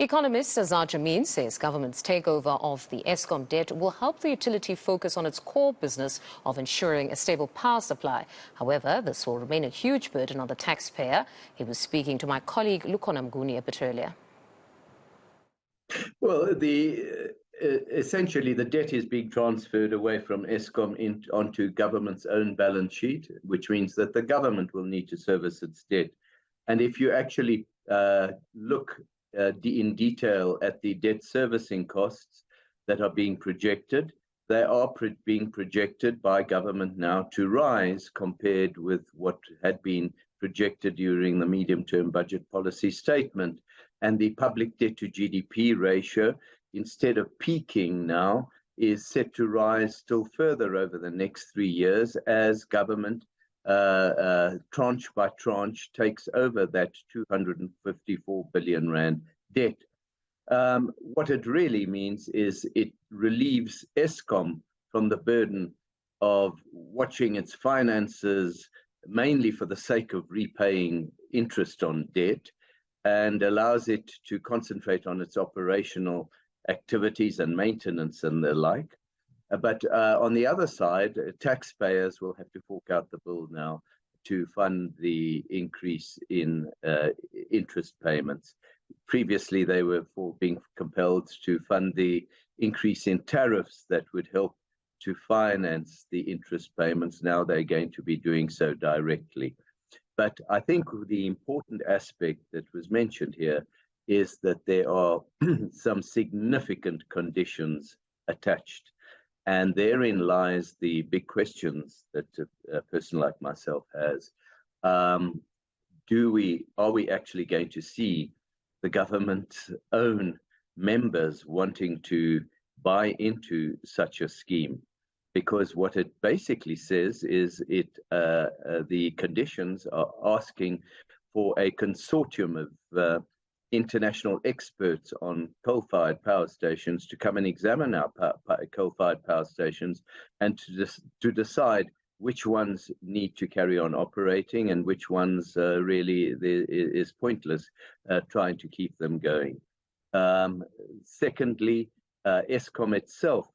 Economist Azar Jammine says government's takeover of the Eskom debt will help the utility focus on its core business of ensuring a stable power supply. However, this will remain a huge burden on the taxpayer. He was speaking to my colleague Lukhona Mnguni a bit earlier. Well, essentially the debt is being transferred away from Eskom onto government's own balance sheet, which means that the government will need to service its debt. And if you actually look in detail at the debt servicing costs that are being projected, they are being projected by government now to rise compared with what had been projected during the medium-term budget policy statement. And the public debt to GDP ratio, instead of peaking now, is set to rise still further over the next 3 years as government tranche by tranche takes over that 254 billion rand debt. What it really means is it relieves Eskom from the burden of watching its finances mainly for the sake of repaying interest on debt, and allows it to concentrate on its operational activities and maintenance and the like. But on the other side, taxpayers will have to fork out the bill now to fund the increase in interest payments. Previously, they were being compelled to fund the increase in tariffs that would help to finance the interest payments. Now they're going to be doing so directly. But I think the important aspect that was mentioned here is that there are some significant conditions attached. And therein lies the big questions that a person like myself has. Are we actually going to see the government's own members wanting to buy into such a scheme? Because what it basically says is the conditions are asking for a consortium of international experts on coal-fired power stations to come and examine our coal-fired power stations and to decide which ones need to carry on operating and which ones really is pointless trying to keep them going. Secondly, Eskom itself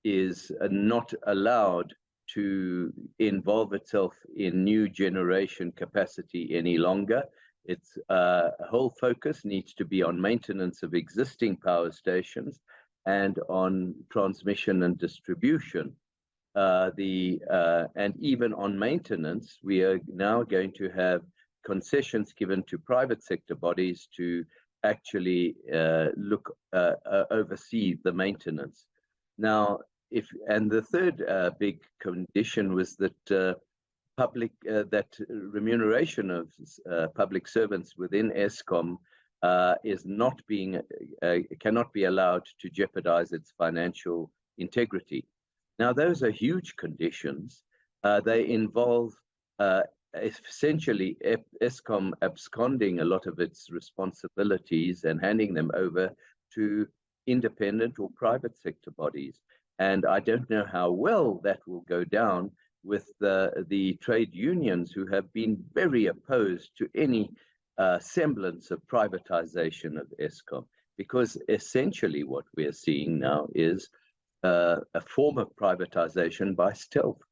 is not allowed to involve itself in new generation capacity any longer. Its whole focus needs to be on maintenance of existing power stations and on transmission and distribution. And even on maintenance, we are now going to have concessions given to private sector bodies to actually oversee the maintenance. Now, and the third big condition was that that remuneration of public servants within Eskom is not cannot be allowed to jeopardize its financial integrity. Now, those are huge conditions. They involve essentially Eskom absconding a lot of its responsibilities and handing them over to independent or private sector bodies. And I don't know how well that will go down with the trade unions, who have been very opposed to any semblance of privatization of Eskom, because essentially what we're seeing now is a form of privatization by stealth.